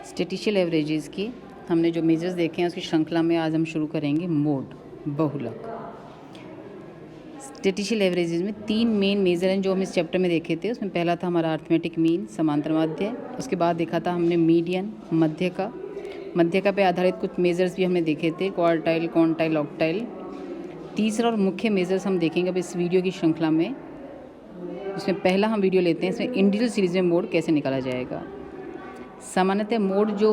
Statistical averages की हमने जो मेजर्स देखे हैं उसकी श्रृंखला में आज हम शुरू करेंगे मोड बहुलक। स्टैटिस्टिकल एवरेजेस में 3 मेन मेजर हैं जो हम इस चैप्टर में देखे थे। उसमें पहला था हमारा अर्थमेटिक मीन, समांतर माध्य। उसके बाद देखा था हमने मीडियन, मध्य का पे आधारित कुछ मेजर्स भी हमने देखे थे, क्वार्टाइल, क्वांटाइल, ऑक्टाइल। तीसरा और मुख्य मेजर्स हम देखेंगे अब इस वीडियो की श्रृंखला में। इसमें पहला हम वीडियो लेते हैं, इसमें इंडिविजुअल सीरीज में मोड कैसे निकाला जाएगा। सामान्यतः मोड जो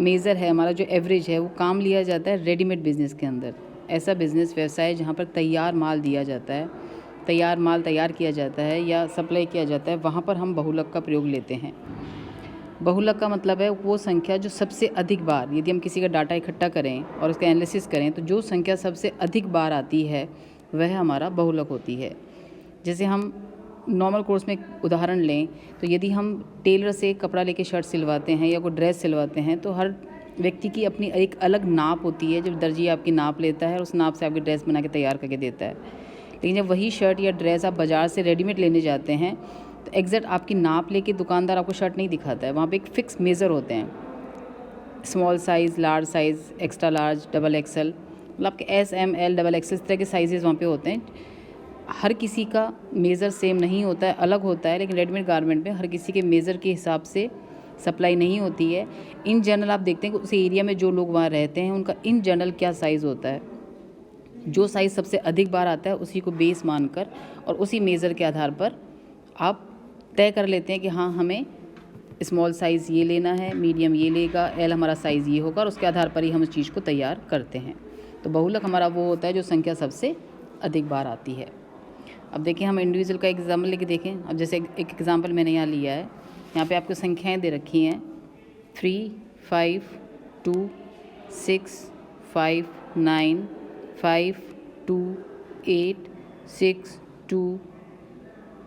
मेज़र है हमारा, जो एवरेज है, वो काम लिया जाता है रेडीमेड बिज़नेस के अंदर। ऐसा बिज़नेस व्यवसाय जहाँ पर तैयार माल दिया जाता है, तैयार माल तैयार किया जाता है या सप्लाई किया जाता है, वहाँ पर हम बहुलक का प्रयोग लेते हैं। बहुलक का मतलब है वो संख्या जो सबसे अधिक बार, यदि हम किसी का डाटा इकट्ठा करें और उसका एनालिसिस करें तो जो संख्या सबसे अधिक बार आती है वह हमारा बहुलक होती है। जैसे हम नॉर्मल कोर्स में एक उदाहरण लें तो यदि हम टेलर से कपड़ा लेके शर्ट सिलवाते हैं या कोई ड्रेस सिलवाते हैं तो हर व्यक्ति की अपनी एक अलग नाप होती है। जब दर्जी आपकी नाप लेता है और उस नाप से आपकी ड्रेस बना के तैयार करके देता है। लेकिन जब वही शर्ट या ड्रेस आप बाज़ार से रेडीमेड लेने जाते हैं तो एग्जैक्ट आपकी नाप लेके दुकानदार आपको शर्ट नहीं दिखाता है। वहाँ पे एक फ़िक्स मेज़र होते हैं, small size, large size, extra large, double XL, मतलब आपके S, M, L, double XL, इस तरह के साइजेज़ वहाँ पे होते हैं। हर किसी का मेज़र सेम नहीं होता है, अलग होता है। लेकिन रेडीमेड गारमेंट में हर किसी के मेज़र के हिसाब से सप्लाई नहीं होती है। इन जनरल आप देखते हैं कि उस एरिया में जो लोग वहाँ रहते हैं उनका इन जनरल क्या साइज़ होता है। जो साइज़ सबसे अधिक बार आता है उसी को बेस मानकर और उसी मेज़र के आधार पर आप तय कर लेते हैं कि हाँ, हमें स्मॉल साइज़ ये लेना है, मीडियम ये लेगा, एल हमारा साइज़ ये होगा, और उसके आधार पर ही हम उस चीज़ को तैयार करते हैं। तो बहुलक हमारा वो होता है जो संख्या सबसे अधिक बार आती है। अब देखिए, हम इंडिविजुअल का एग्जाम्पल लेके देखें। अब जैसे एक एग्जाम्पल मैंने यहाँ लिया है, यहाँ पे आपको संख्याएं दे रखी हैं 3, 5, 2, 6, 5, 9, 5, 2, 8, 6, 2,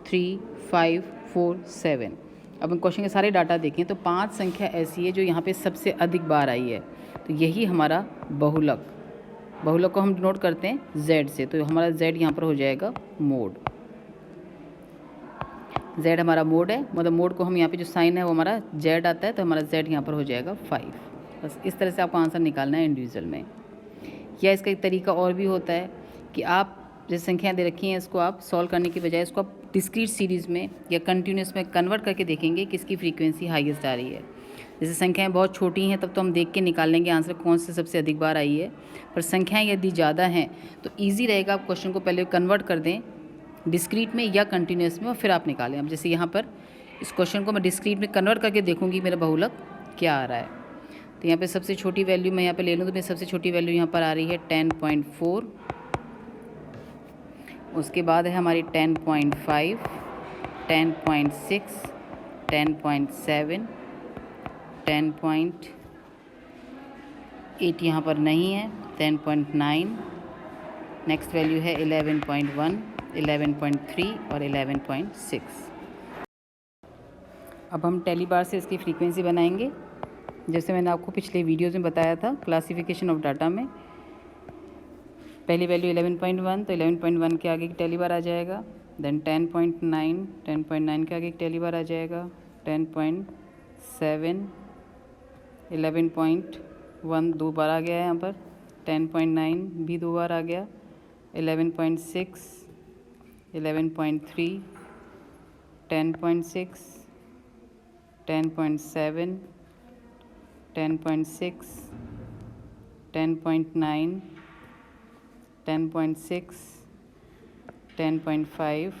3, 5, 4, 7। अब हम क्वेश्चन के सारे डाटा देखें तो 5 संख्या ऐसी है जो यहाँ पे सबसे अधिक बार आई है। तो यही हमारा बहुलक को हम डिनोट करते हैं Z से। तो हमारा Z यहाँ पर हो जाएगा मोड। Z हमारा मोड है, मतलब मोड को हम यहाँ पे जो साइन है वो हमारा Z आता है, तो हमारा Z यहाँ पर हो जाएगा 5। बस इस तरह से आपको आंसर निकालना है इंडिविजुअल में। या इसका एक तरीका और भी होता है कि आप जैसे संख्याएँ दे रखी हैं, इसको आप सॉल्व करने की बजाय इसको आप डिस्क्रीट सीरीज़ में या कंटिन्यूस में कन्वर्ट करके देखेंगे किसकी फ्रीक्वेंसी हाईएस्ट आ रही है। जैसे संख्याएं बहुत छोटी हैं तब तो हम देख के निकाल लेंगे आंसर कौन से सबसे अधिक बार आई है। पर संख्याएं यदि ज़्यादा हैं तो इजी रहेगा, आप क्वेश्चन को पहले कन्वर्ट कर दें डिस्क्रीट में या कंटिन्यूस में और फिर आप निकालें। अब जैसे यहाँ पर इस क्वेश्चन को मैं डिस्क्रीट में कन्वर्ट करके देखूँगी मेरा बहुलक क्या आ रहा है। तो यहाँ पर सबसे छोटी वैल्यू मैं यहाँ पर ले लूँ तो मेरी सबसे छोटी वैल्यू यहाँ पर आ रही है 10.4। उसके बाद है हमारी 10.5, 10.6, 10.7, 10.8 यहाँ पर नहीं है, 10.9। नेक्स्ट वैल्यू है 11.1, 11.3 और 11.6। अब हम टेली बार से इसकी फ्रीक्वेंसी बनाएंगे। जैसे मैंने आपको पिछले वीडियोज़ में बताया था क्लासिफिकेशन ऑफ डाटा में, पहली वैल्यू 11.1 तो 11.1 के आगे की टेली बार आ जाएगा। देन 10.9, 10.9 के आगे की टेली बार आ जाएगा। 10.7, 11.1 दो बार आ गया है यहाँ पर। 10.9 भी दो बार आ गया। 11.6, 11.3, 10.6, 10.7, 10.6, 10.9, 10.6, 10.5,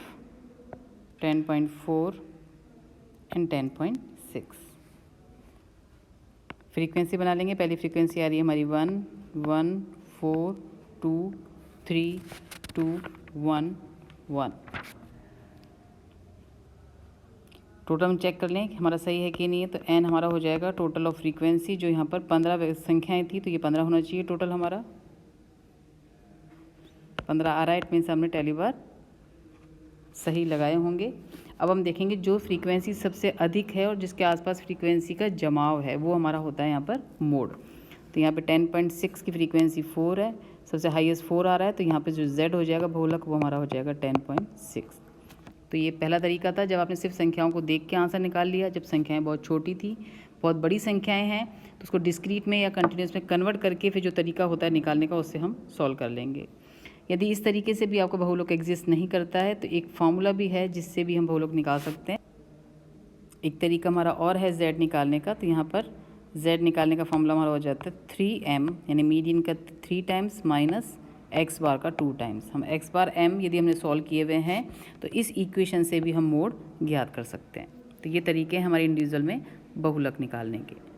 10.4 एंड 10.6। फ्रीक्वेंसी बना लेंगे। पहली फ्रीक्वेंसी आ रही है हमारी 1, 1, 4, 2, 3, 2, 1, 1। टोटल हम चेक कर लें कि हमारा सही है कि नहीं है। तो n हमारा हो जाएगा टोटल ऑफ फ्रीक्वेंसी, जो यहाँ पर 15 संख्याएँ थी तो ये 15 होना चाहिए। टोटल हमारा 15 आ रहा है। इट मीन्स हमने टेली बार सही लगाए होंगे। अब हम देखेंगे जो फ्रीक्वेंसी सबसे अधिक है और जिसके आसपास फ्रीक्वेंसी का जमाव है वो हमारा होता है यहाँ पर मोड। तो यहाँ पे 10.6 की फ्रीक्वेंसी 4 है, सबसे हाईएस्ट 4 आ रहा है। तो यहाँ पे जो Z हो जाएगा बहुलक वो हमारा हो जाएगा 10.6। तो ये पहला तरीका था जब आपने सिर्फ संख्याओं को देख के आंसर निकाल लिया। जब संख्याएं बहुत छोटी थी, बहुत बड़ी संख्याएं हैं, तो उसको डिस्क्रीट में या कंटिन्यूस में कन्वर्ट करके फिर जो तरीका होता है निकालने का, उससे हम सॉल्व कर लेंगे। यदि इस तरीके से भी आपको बहुलोक एग्जिस्ट नहीं करता है तो एक फार्मूला भी है जिससे भी हम बहुलोक निकाल सकते हैं। एक तरीका हमारा और है z निकालने का। तो यहाँ पर z निकालने का फार्मूला हमारा हो जाता है 3m, यानी मीडियन का 3 टाइम्स माइनस x बार का 2 टाइम्स। हम x बार m यदि हमने सॉल्व किए हुए हैं तो इस इक्वेशन से भी हम मोड ज्ञात कर सकते हैं। तो ये तरीके हैं हमारे इंडिविजुअल में बहुलक निकालने के।